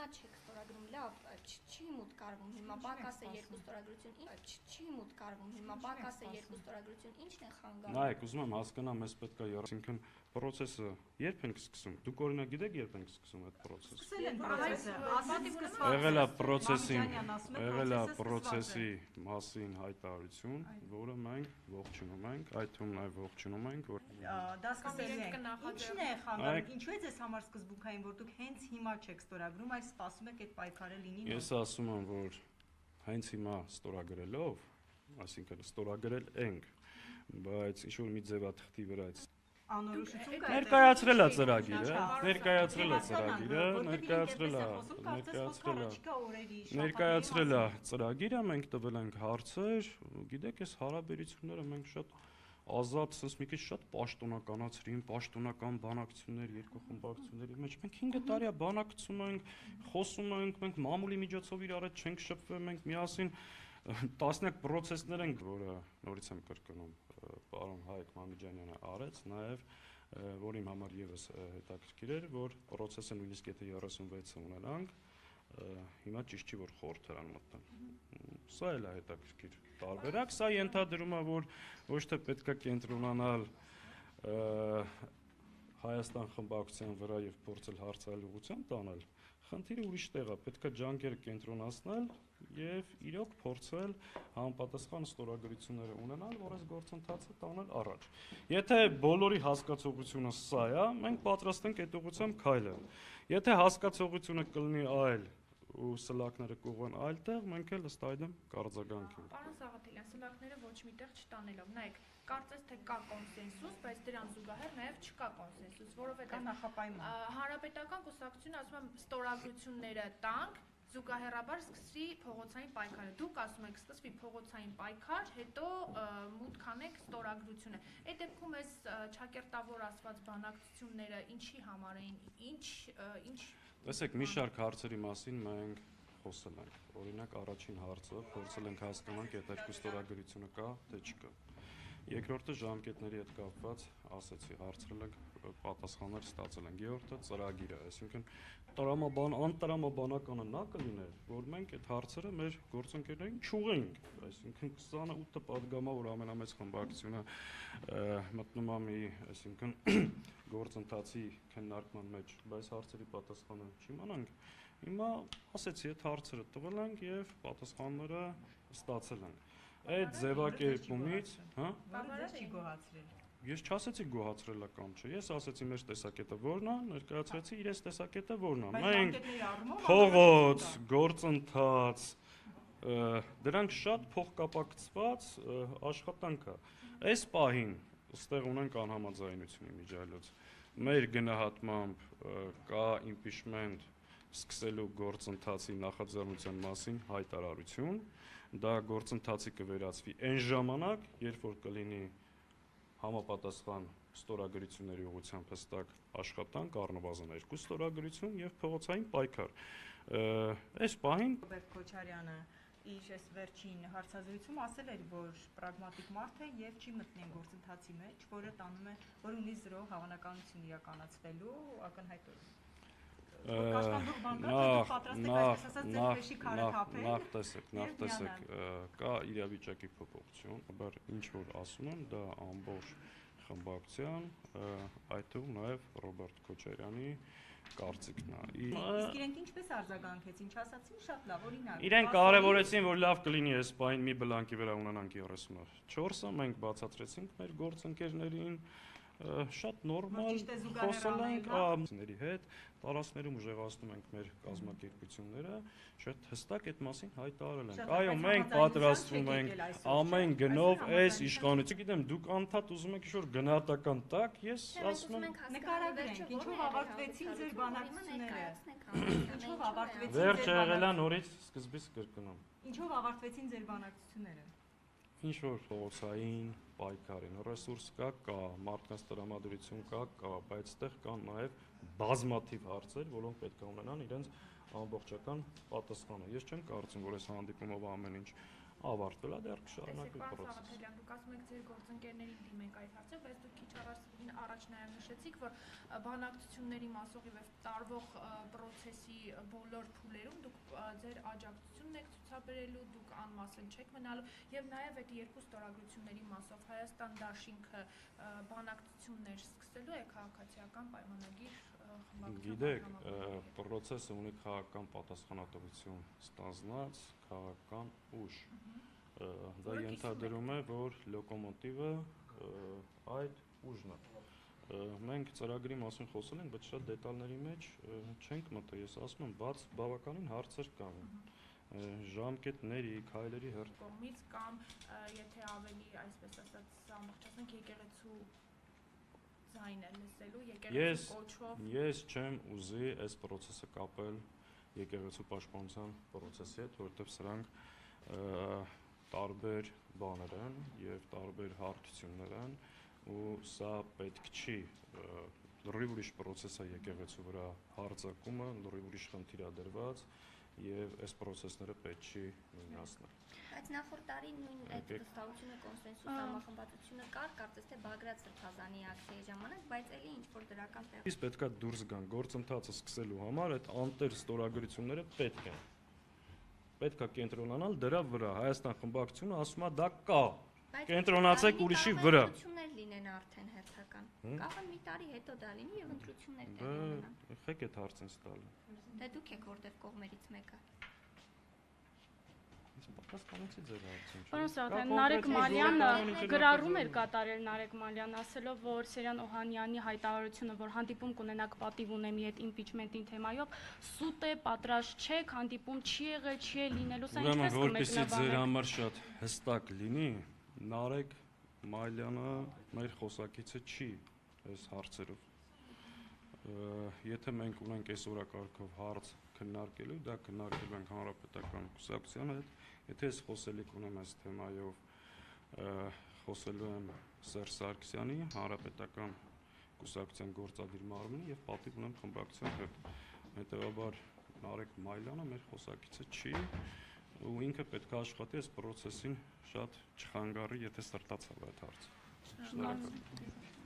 հիմա չեք ստորագրում, լավ, չի մուտք կարվում, հիմա պակաս է երկու ստորագրություն, չի մուտք կարվում, հիմա պակաս է երկու ստորագրություն, ի՞նչն է խանգարում։ Նայեք, ուզում եմ հասկանամ, մեզ պետք է այսինքն process-ը երբ ենք սկսում։ Դուք օրինակ գիտեք երբ ենք սկսում այդ process-ը։ Եղել է process-ի մասին հայտարարություն, որը մենք ողջունում ենք, այդ թվում նաև ողջունում ենք, որ դա սկսել ենք։ Ինչն է խանգարում, ինչու է ձեզ համար սկզբունքային, որ դուք հենց հիմա չեք ստորագրում, այլ սպասում եք այդ պայքարը լինի։ Ես ասում եմ, որ հենց հիմա ստորագրելով, այսինքն ստորագրել ենք, բայց ինչ-որ մի ձևաթղթի վրա անորոշություն ներկայացրել է ծրագիրը, ներկայացրել է ծրագիրը, մենք տվել ենք հարցեր, գիտեք, այս հարաբերությունները մենք շատ ազատ, ասես մի քիչ շատ պաշտոնականացրին, պաշտոնական բանակցություններ երկու խմբակցությունների մեջ, մենք 5 տարի է բանակցում ենք, խոսում ենք, մենք մամուլի միջոցով իրար հետ չենք շփվել, մենք միասին տասնյակ process-ներ ենք, որը նորից եմ կրկնում, պարոն Հայկ Մամիջանյանը արեց, նաև որ իմ համար եւս հետաքրքիր էր, որ process-ը նույնիսկ եթե 36-ը ունենանք, հիմա ճիշտ չի որ խորհրդարան մտնեն։ Սա էլ է հետաքրքիր տարբերակ, սա ենթադրում է, որ ոչ թե պետք է կենտրոնանալ Հայաստան խմբակցության վրա եւ փորձել հարցալ ուղղությամբ տանել, խնդիրը ուրիշ տեղ է, պետք է ջանքերը կենտրոնացնել եւ իրոք փորձել համապատասխան ստորագրությունները ունենալ, որ այս գործընթացը տանել առաջ։ Եթե բոլորի հասկացողությունը սա է, մենք պատրաստ ենք այդ ուղղությամբ քայլել։ Եթե հասկացողությունը կլինի այլ ու սլակները կողեն այլտեղ, մենք էլ ըստ այդմ կարձագանքենք։ Պարոն Սաղաթելյան, սլակները ոչ միտեղ չտանելով, նայեք, կարծես թե կա կոնսենսուս, բայց դրան զուգահեռ նաև չկա կոնսենսուս, որովհետև հանրապետական կուսակցությունը ասում եմ ստորագրությունները տանք, զուգահեռաբար սկսվի փողոցային պայքարը։ Դուք ասում եք սկսվի փողոցային պայքար, հետո մուտք անեք ստորագրությունը։ Այդ դեպքում այս ճակերտավոր ասված բանակցությունները ինչի համար էին, ինչ Տեսեք, մի շարք հարցերի մասին մենք խոսել ենք։ Օրինակ առաջին հարցը փորձել ենք հասկանալ, եթե երկու ստորագրությունը կա, թե չկա։ Երկրորդը ժամկետների հետ կապված, ասեցի, հարցրել ենք, պատասխաններ ստացել ենք։ Երրորդը ծրագիրը, այսինքն անտրամաբանականը նա կլիներ, որ մենք այդ հարցերը մեր գործընկերներին չուղենք, այսինքն 28 պատգամավոր ամենամեծ խմբակցությունը մտնում է մի, այսինքն գործընթացի քննարկման մեջ, բայց հարցերի պատասխանը չիմանանք։ Հիմա ասեցի, այդ հարցերը տվել ենք եւ պատասխանները ստացել ենք։ Այդ ձևակերպումից, Ես չասեցի գոհացրել կամ չէ, ես ասեցի մեր տեսակետը որն է, ներկայացրեցի իրենց տեսակետը որն է։ Մենք փողոց, գործընթաց, դրանք շատ փոխկապակցված աշխատանք է։ Այս պահին այստեղ ունենք անհամաձայնություն իմիջիայլոց։ Մեր գնահատմամբ կա impeachment սկսելու գործընթացի նախաձեռնության մասին հայտարարություն, դա գործընթացի կվերածվի այն ժամանակ, երբ որ կլինի համապատասխան ստորագրությունների ուղղությամբ հստակ աշխատանք, առնվազն 2 ստորագրություն եւ փողոցային պայքար։ Այս պահին Ռոբերտ Քոչարյանը իր այս վերջին հարցազրույցում ասել էր, որ պրագմատիկ մարդ է եւ չի մտնի գործընթացի մեջ, որը տանում է, որ ունի 0 հավանականություն իրականացվելու ակնհայտորեն։ Նախ տեսեք, կա իրավիճակի փոփոխություն, բայց ինչ որ ասում եմ, դա ամբողջ խմբակցության, այդ թվում նաև Ռոբերտ Քոչարյանի կարծիքն է։ Իսկ իրենք ինչպես արձագանքեցին, չասացին շատ լավ, օրինակ։ Իրենք կարևորեցին, որ լավ կլինի այս պահին մի բլանկի վրա ունենանք 34-ը, մենք բացատրեցինք մեր գործընկերներին, շատ նորմալ խոսել ենք ամուսների հետ, տարածքներում ուժեղացնում ենք մեր կազմակերպությունները, շատ հստակ այդ մասին հայտարարել ենք։ Այո, մենք պատրաստվում ենք ամեն գնով այս իշխանությունը, գիտեմ, դուք անդադ ուզում եք ինչ-որ գնահատական տակ, ես ասում եմ նկարագրենք, ինչով ավարտվեցին ձեր բանակցությունները։ Ինչով ավարտվեցին Վերջը եղել է նորից սկզբից կրկնում։ Ինչով ավարտվեցին ձեր բանակցությունները։ Ինչ որ փողոցային պայքարին ռեսուրս կա, մարդկանց տրամադրություն կա, բայց այդտեղ կան նաև բազմաթիվ հարցեր, որոնք պետք է ունենան իրենց ամբողջական պատասխանը։ Ես չեմ կարծում, որ այս հանդիպումով ամեն ինչ ավարտվել է, դեռ կշարունակվի Պարոն process։ Սաղաթելյան, դուք ասում եք ձեր գործընկերներին դիմենք այդ հարցը, բայց դուք քիչ առաջ նաև նշեցիք, որ բանակցությունների մասով եւ տարվող process-ի բոլոր փուլերում դուք ձեր աջակցությունն եք ցուցաբերելու, դուք անմասն չեք մնալու եւ նաև այդ երկու ստորագրությունների մասով Հայաստան դաշինքը բանակցություններ սկսելու է քաղաքացիական պայմանագիր Գիտեք, process-ը ունի քաղաքական պատասխանատվություն ստանձնած քաղաքական ուժ։ Դա ենթադրում է, որ լոկոմոտիվը այդ ուժն է։ Մենք ծրագրի մասին խոսել ենք, բայց շատ դետալների մեջ չենք մտել, ես ասում եմ, բավականին հարցեր կան։ Ժամկետների, քայլերի կողմից կամ եթե ավելի այսպես ասած ամբողջացնենք եկեղեցու ձայնը լսելու, եկեղեցու կոչով։ Ես չեմ ուզի այս process-ը կապել եկեղեցու պաշտպանության process-ի հետ, որովհետև սրանք տարբեր բաներ են եւ տարբեր հարթություններ են ու սա պետք չի լրիվ ուրիշ process-ը եկեղեցու վրա հարձակումը, լրիվ ուրիշ խնդիր է դրված եւ այս process-ները պետք չի նույնացնել։ Բայց նախորդ տարի նույն այդ վստահությունը, կոնսենսուս համախմբվածությունը կար, կարծես թե Բագրատ Սրբազանի ակցիայի ժամանակ, բայց ելի ինչ որ դրական տեղ։ Իսկ պետքա դուրս գան գործընթացը սկսելու համար այդ անտեր ստորագրությունները պետք են։ Պետքա կենտրոնանալ դրա վրա։ Հայաստան խմբակցությունը ասում է դա կա։ Կենտրոնացեք ուրիշի վրա։ Ընտրություններ լինեն արդեն հերթական։ Կարող է մի տարի հետո դա լինի եւ ընտրություններ տեղի ունենան։ Եղեք այդ հարցին ստալու։ Դե դուք եք որտեղ կողմերից մեկը։ Պատասխանեցի ձեր հարցին։ Պարոն Սաղաթելյան, Նարեկ Մալյանը գրառում էր կատարել Նարեկ Մալյան, ասելով, որ Սերյան Օհանյանի հայտարարությունը, որ հանդիպում կունենաք պատիվ ունեմի այդ իմպիչմենտին թեմայով, սուտ է, պատրաստ չեք, հանդիպում չի եղել, չի է լինելու, սա ինչպես որպեսզի ձեր համար շատ հստակ լինի, Նարեկ Մալյանը մեր խոսակիցը չի այս հարցերով։ Եթե մենք ունենք այս օրակարգով հարց քննարկելու, դա քննարկելու ենք Հանրապետական կուսակցության հետ, եթե ես խոսելիք ունեմ այս թեմայով, խոսելու եմ Սերժ Սարգսյանի, Հանրապետական կուսակցության գործադիր մարմնի եւ պատիվ ունեմ խմբակցության հետ։ Հետեւաբար Նարեկ Մալյանը մեր խոսակիցը չի ու ինքը պետք է աշխատի այս process-ին շատ չխանգարի, եթե սրտացավ այդ հարցը։ Շնորհակալ եմ։